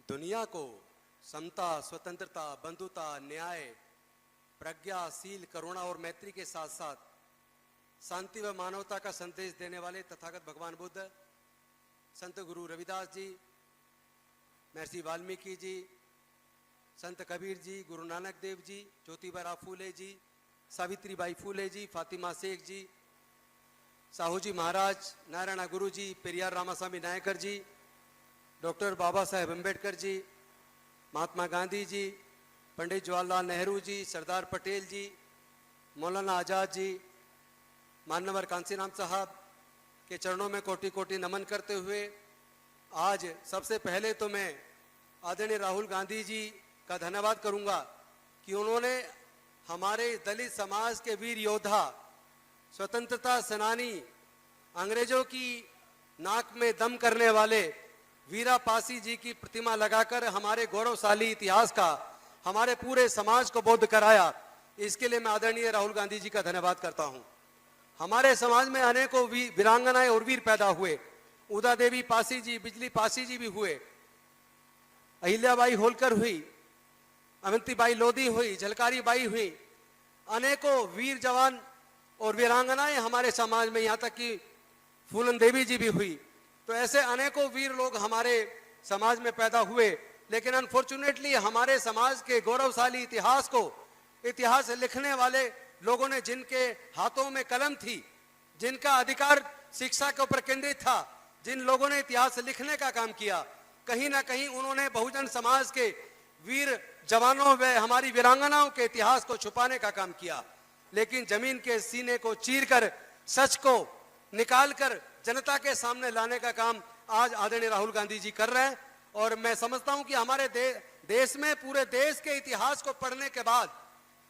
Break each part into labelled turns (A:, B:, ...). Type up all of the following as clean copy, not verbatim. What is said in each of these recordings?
A: दुनिया को समता, स्वतंत्रता, बंधुता, न्याय, प्रज्ञा, शील, करुणा और मैत्री के साथ साथ शांति व मानवता का संदेश देने वाले तथागत भगवान बुद्ध, संत गुरु रविदास जी, महर्षि वाल्मीकि जी, संत कबीर जी, गुरु नानक देव जी, ज्योतिबा फूले जी, सावित्रीबाई फूले जी, फातिमा शेख जी, साहू जी महाराज, नारायण गुरु जी, पेरियार रामास्वामी नायकर जी, डॉक्टर बाबा साहेब अम्बेडकर जी, महात्मा गांधी जी, पंडित जवाहरलाल नेहरू जी, सरदार पटेल जी, मौलाना आज़ाद जी, मानवर कांसीराम साहब के चरणों में कोटि कोटि नमन करते हुए आज सबसे पहले तो मैं आदरणीय राहुल गांधी जी का धन्यवाद करूंगा कि उन्होंने हमारे दलित समाज के वीर योद्धा, स्वतंत्रता सेनानी, अंग्रेजों की नाक में दम करने वाले वीरा पासी जी की प्रतिमा लगाकर हमारे गौरवशाली इतिहास का हमारे पूरे समाज को बोध कराया। इसके लिए मैं आदरणीय राहुल गांधी जी का धन्यवाद करता हूं। हमारे समाज में अनेकों वीरांगनाएं और वीर पैदा हुए। उदा देवी पासी जी, बिजली पासी जी भी हुए, अहिल्याबाई होलकर हुई, अवंतीबाई लोधी हुई, झलकारी बाई हुई, अनेकों वीर जवान और वीरांगनाएं हमारे समाज में, यहाँ तक कि फूलन देवी जी भी हुई। तो ऐसे अनेकों वीर लोग हमारे समाज में पैदा हुए, लेकिन अनफॉर्चुनेटली हमारे समाज के गौरवशाली इतिहास को, इतिहास लिखने वाले लोगों ने, जिनके हाथों में कलम थी, जिनका अधिकार शिक्षा के ऊपर केंद्रित था, जिन लोगों ने इतिहास लिखने का काम किया, कहीं ना कहीं उन्होंने बहुजन समाज के वीर जवानों व हमारी वीरांगनाओं के इतिहास को छुपाने का काम किया। लेकिन जमीन के सीने को चीरकर, सच को निकालकर जनता के सामने लाने का काम आज आदरणीय राहुल गांधी जी कर रहे हैं। और मैं समझता हूं कि हमारे देश में, पूरे देश के इतिहास को पढ़ने के बाद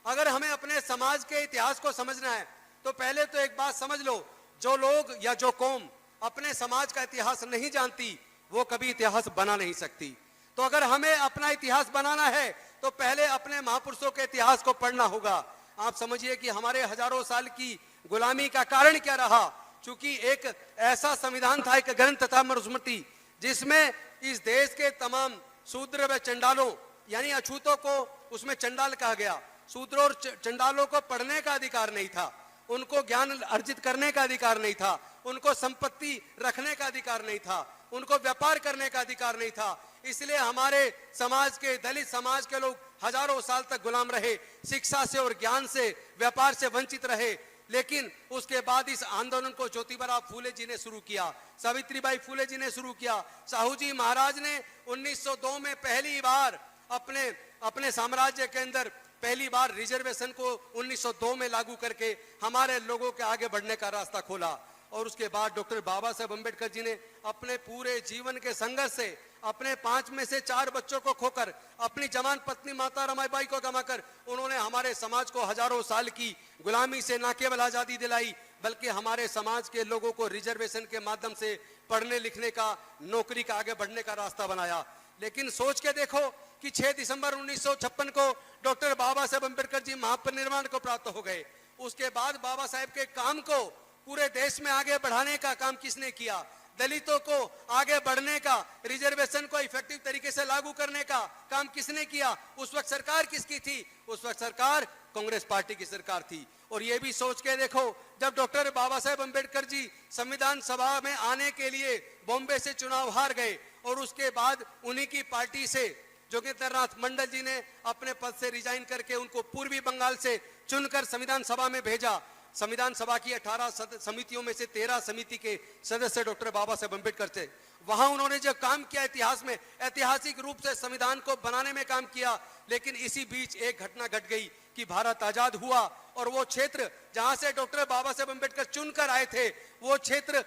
A: अगर हमें अपने समाज के इतिहास को समझना है तो पहले तो एक बात समझ लो, जो लोग या जो कौम अपने समाज का इतिहास नहीं जानती वो कभी इतिहास बना नहीं सकती। तो अगर हमें अपना इतिहास बनाना है तो पहले अपने महापुरुषों के इतिहास को पढ़ना होगा। आप समझिए कि हमारे हजारों साल की गुलामी का कारण क्या रहा, क्योंकि एक ऐसा संविधान था, एक ग्रंथ था मनुस्मृति, जिसमें इस देश के तमाम शूद्र व चंडालों यानी अछूतों को उसमें चंडाल कहा गया। शूद्रों और चंडालों को पढ़ने का अधिकार नहीं था, उनको ज्ञान अर्जित करने का अधिकार नहीं था, उनको संपत्ति रखने का अधिकार नहीं था, उनको व्यापार करने का अधिकार नहीं था। इसलिए हमारे समाज के, दलित समाज के लोग हजारों साल तक गुलाम रहे, शिक्षा से और ज्ञान से, व्यापार से वंचित रहे। लेकिन उसके बाद इस आंदोलन को ज्योतिबा फूले जी ने शुरू किया, सावित्रीबाई फूले जी ने शुरू किया, साहू जी महाराज ने 1902 में पहली बार अपने साम्राज्य के अंदर पहली बार रिजर्वेशन को 1902 में लागू करके हमारे लोगों के आगे बढ़ने का रास्ता खोला। और उसके बाद डॉक्टर बाबा साहेब अम्बेडकर जी ने अपने पूरे जीवन के संघर्ष से, अपने 5 में से 4 बच्चों को खोकर, अपनी जवान पत्नी माता रमाबाई को गंवाकर उन्होंने हमारे समाज को हजारों साल की गुलामी से न केवल आजादी दिलाई, बल्कि हमारे समाज के लोगों को रिजर्वेशन के माध्यम से पढ़ने लिखने का, नौकरी का, आगे बढ़ने का रास्ता बनाया। लेकिन सोच के देखो कि 6 दिसंबर 1956 को डॉक्टर बाबा साहेब अम्बेडकर जी महापरिनिर्वाण को प्राप्त हो गए। उसके बाद बाबा साहेब के काम को पूरे देश में आगे बढ़ाने का काम किसने किया? दलितों को आगे बढ़ने का, रिजर्वेशन को इफेक्टिव तरीके से लागू करने का काम किसने किया? उस वक्त सरकार किसकी थी? उस वक्त सरकार कांग्रेस पार्टी की सरकार थी। और ये भी सोच के देखो, जब डॉक्टर बाबा साहेब अम्बेडकर जी संविधान सभा में आने के लिए बॉम्बे से चुनाव हार गए और उसके बाद उन्हीं की पार्टी से जोगेंद्रनाथ मंडल जी ने अपने पद से रिजाइन करके उनको पूर्वी बंगाल से चुनकर संविधान सभा में भेजा। संविधान सभा की 18 समितियों में से 13 समिति के सदस्य डॉक्टर बाबा साहेब अम्बेडकर थे। वहां उन्होंने जो काम किया इतिहास में, ऐतिहासिक रूप से संविधान को बनाने में काम किया। लेकिन इसी बीच एक घटना घट गई कि भारत आजाद हुआ और वो क्षेत्र जहां से डॉक्टर बाबा साहेब अम्बेडकर चुनकर आए थे, वो क्षेत्र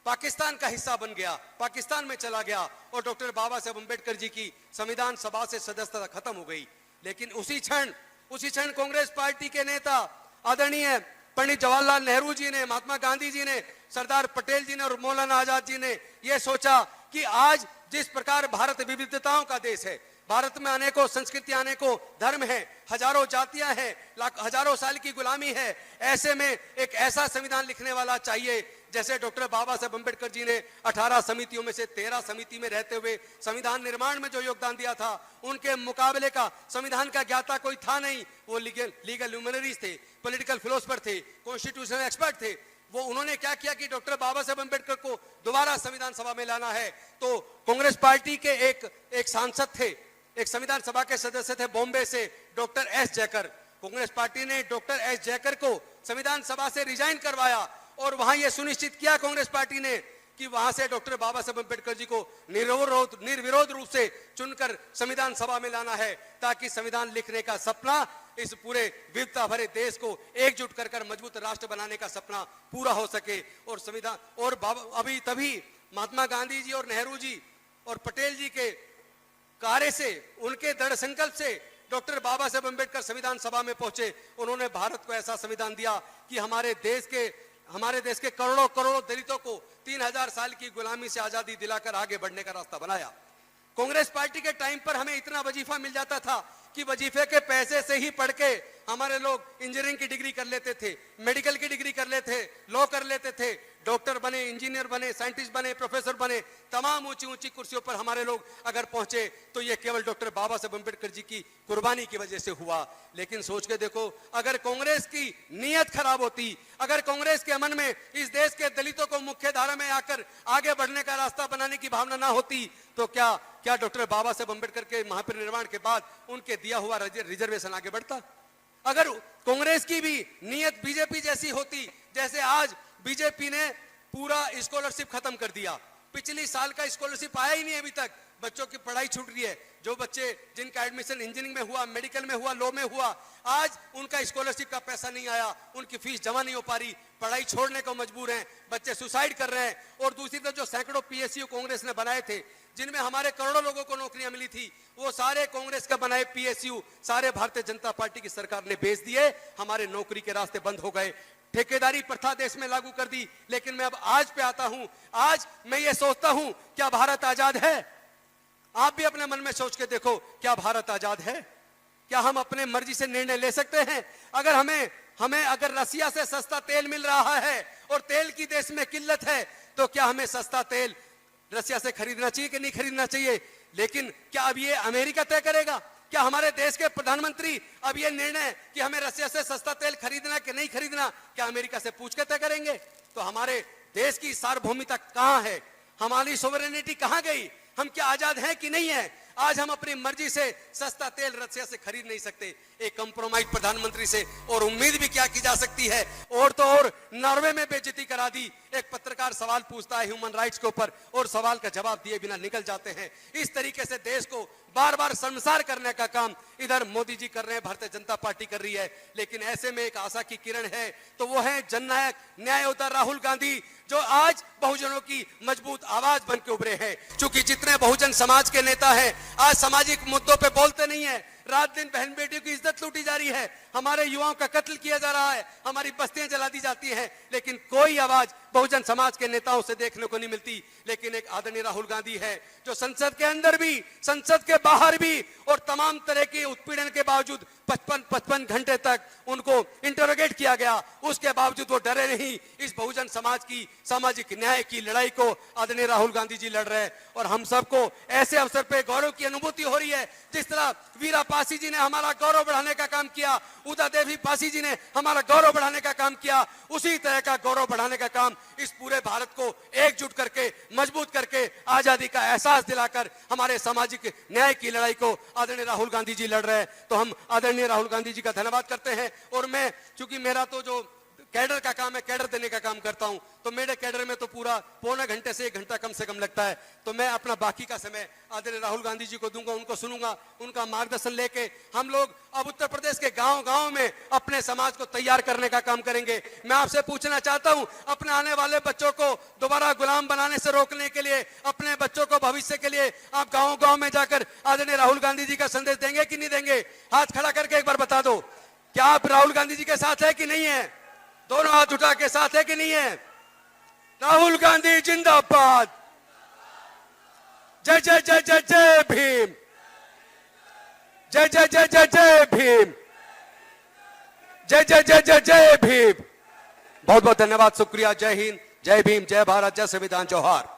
A: पाकिस्तान का हिस्सा बन गया, पाकिस्तान में चला गया और डॉक्टर बाबा साहेब अम्बेडकर जी की संविधान सभा से सदस्यता खत्म हो गई। लेकिन उसी क्षण कांग्रेस पार्टी के नेता आदरणीय पंडित जवाहरलाल नेहरू जी ने, महात्मा गांधी जी ने, सरदार पटेल जी ने और मौलाना आजाद जी ने यह सोचा कि आज जिस प्रकार भारत विविधताओं का देश है, भारत में अनेकों संस्कृतियां, अनेकों धर्म हैं, हजारों जातियां हैं, हजारों साल की गुलामी है, ऐसे में एक ऐसा संविधान लिखने वाला चाहिए जैसे डॉक्टर बाबा साहब अम्बेडकर जी ने 18 समितियों में से 13 समिति में रहते हुए संविधान निर्माण में जो योगदान दिया था, उनके मुकाबले का संविधान का ज्ञाता कोई था नहीं। वो लीगल ल्यूमिनरीज थे, पॉलिटिकल फिलोसफर थे, कॉन्स्टिट्यूशनल एक्सपर्ट थे। वो उन्होंने क्या किया कि डॉक्टर बाबा साहब अम्बेडकर को दोबारा संविधान सभा में लाना है। तो कांग्रेस पार्टी के एक सांसद थे, एक संविधान सभा के सदस्य थे बॉम्बे से, doctor S Jayakar. Congress party ने डॉक्टर एस जयकर को संविधान सभा से रिजाइन करवाया और वहां यह सुनिश्चित किया कांग्रेस पार्टी ने कि वहां से डॉक्टर बाबा साहब अम्बेडकर जी को निर्विरोध रूप से चुनकर संविधान सभा में लाना है, ताकि संविधान लिखने का सपना, इस पूरे विविधता भरे देश को एकजुट कर मजबूत राष्ट्र बनाने का सपना पूरा हो सके। और संविधान और अभी तभी महात्मा गांधी जी और नेहरू जी और पटेल जी के कार्य से, उनके दृढ़ संकल्प से डॉक्टर बाबा साहब अम्बेडकर संविधान सभा में पहुंचे। उन्होंने भारत को ऐसा संविधान दिया कि हमारे देश के करोड़ों करोड़ों दलितों को 3000 साल की गुलामी से आजादी दिलाकर आगे बढ़ने का रास्ता बनाया। कांग्रेस पार्टी के टाइम पर हमें इतना वजीफा मिल जाता था कि वजीफे के पैसे से ही पढ़ के हमारे लोग इंजीनियरिंग की डिग्री कर लेते थे, मेडिकल की डिग्री कर लेते थे, लॉ कर लेते थे, डॉक्टर बने, इंजीनियर बने, साइंटिस्ट बने, प्रोफेसर बने, तमाम ऊंची ऊंची कुर्सियों पर हमारे लोग अगर पहुंचे तो ये केवल डॉक्टर बाबा साहब अम्बेडकर जी की कुर्बानी की वजह से हुआ। लेकिन सोच के देखो, अगर कांग्रेस की नीयत खराब होती, अगर कांग्रेस के मन में इस देश के दलितों को मुख्य धारा में आकर आगे बढ़ने का रास्ता बनाने की भावना ना होती, तो क्या डॉक्टर बाबा साहब अम्बेडकर के महापरिनिर्वाण के बाद उनके दिया हुआ रिजर्वेशन आगे बढ़ता? अगर कांग्रेस की भी नीयत बीजेपी जैसी होती, जैसे आज बीजेपी ने पूरा स्कॉलरशिप खत्म कर दिया, पिछली साल का स्कॉलरशिप आया ही नहीं अभी तक, बच्चों की पढ़ाई छूट रही है। जो बच्चे जिनका एडमिशन इंजीनियरिंग में हुआ, मेडिकल में हुआ, लॉ में हुआ, आज उनका स्कॉलरशिप का पैसा नहीं आया, उनकी फीस जमा नहीं हो पा रही, पढ़ाई छोड़ने को मजबूर हैं, बच्चे सुसाइड कर रहे हैं। और दूसरी तरफ जो सैकड़ों पीएसयू कांग्रेस ने बनाए थे, जिनमें हमारे करोड़ों लोगों को नौकरियां मिली थी, वो सारे कांग्रेस का बनाए पीएसयू सारे भारतीय जनता पार्टी की सरकार ने बेच दिए। हमारे नौकरी के रास्ते बंद हो गए, ठेकेदारी प्रथा देश में लागू कर दी। लेकिन मैं अब आज पे आता हूं, आज मैं ये सोचता हूं, क्या भारत आजाद है? आप भी अपने मन में सोच के देखो, क्या भारत आजाद है? क्या हम अपने मर्जी से निर्णय ले सकते हैं? अगर हमें अगर रसिया से सस्ता तेल मिल रहा है और तेल की देश में किल्लत है, तो क्या हमें सस्ता तेल रसिया से खरीदना चाहिए कि नहीं खरीदना चाहिए? लेकिन क्या अब ये अमेरिका तय करेगा? क्या हमारे देश के प्रधानमंत्री अब ये निर्णय कि हमें रसिया से सस्ता तेल खरीदना कि नहीं खरीदना, क्या अमेरिका से पूछ के तय करेंगे? तो हमारे देश की सार्वभौमिकता कहां है? हमारी सोवरेनिटी कहां गई? हम क्या आजाद हैं कि नहीं है? आज हम अपनी मर्जी से सस्ता तेल रसिया से खरीद नहीं सकते। एक कंप्रोमाइज प्रधानमंत्री से और उम्मीद भी क्या की जा सकती है? और तो और नॉर्वे में बेइज्जती करा दी। एक पत्रकार सवाल पूछता है ह्यूमन राइट्स के ऊपर और सवाल का जवाब दिए बिना निकल जाते हैं। इस तरीके से देश को बार बार शर्मसार करने का काम इधर मोदी जी कर रहे हैं, भारतीय जनता पार्टी कर रही है। लेकिन ऐसे में एक आशा की किरण है, तो वो है जननायक न्यायोद्धा राहुल गांधी, जो आज बहुजनों की मजबूत आवाज बन के उभरे हैं। चूंकि जितने बहुजन समाज के नेता हैं आज सामाजिक मुद्दों पे बोलते नहीं है, रात दिन बहन बेटियों की इज्जत लूटी जा रही है, हमारे युवाओं का कत्ल किया जा रहा है, हमारी बस्तियां जला दी जाती हैं, लेकिन कोई आवाज बहुजन समाज के नेताओं से देखने को नहीं मिलती। लेकिन एक आदरणीय राहुल गांधी है, जो संसद के अंदर भी, संसद के बाहर भी और तमाम तरह के उत्पीड़न के बावजूद 55 घंटे तक उनको इंटरोगेट किया गया, उसके बावजूद वो डरे नहीं। इस बहुजन समाज की सामाजिक न्याय की लड़ाई को आदरणीय राहुल गांधी जी लड़ रहे हैं। और हम सबको ऐसे अवसर पे गौरव की अनुभूति हो रही है, जिस तरह वीरा पासी जी ने हमारा गौरव बढ़ाने का काम किया, उदा देवी पासी जी ने हमारा गौरव बढ़ाने का काम किया, उसी तरह का गौरव बढ़ाने का काम इस पूरे भारत को एकजुट करके, मजबूत करके, आजादी का एहसास दिलाकर हमारे सामाजिक न्याय की लड़ाई को आदरणीय राहुल गांधी जी लड़ रहे हैं। तो हम आदरणीय राहुल गांधी जी का धन्यवाद करते हैं। और मैं, चूंकि मेरा तो जो कैडर का काम है, कैडर देने का काम करता हूं, तो मेरे कैडर में तो पूरा पौने घंटे से 1 घंटा कम से कम लगता है। तो मैं अपना बाकी का समय आदरणीय राहुल गांधी जी को दूंगा, उनको सुनूंगा, उनका मार्गदर्शन लेके हम लोग अब उत्तर प्रदेश के गांव-गांव में अपने समाज को तैयार करने का काम करेंगे। मैं आपसे पूछना चाहता हूं, अपने आने वाले बच्चों को दोबारा गुलाम बनाने से रोकने के लिए, अपने बच्चों को भविष्य के लिए आप गांव-गांव में जाकर आदरणीय राहुल गांधी जी का संदेश देंगे कि नहीं देंगे? हाथ खड़ा करके एक बार बता दो, क्या आप राहुल गांधी जी के साथ है कि नहीं है? दोनों हाथ उठा के साथ है कि नहीं है? राहुल गांधी जिंदाबाद, जय जय जय जय जय भीम, जय जय जय जय जय भीम, जय जय जय जय जय भीम। बहुत बहुत धन्यवाद, शुक्रिया। जय हिंद, जय भीम, जय भारत, जय संविधान, जोहार।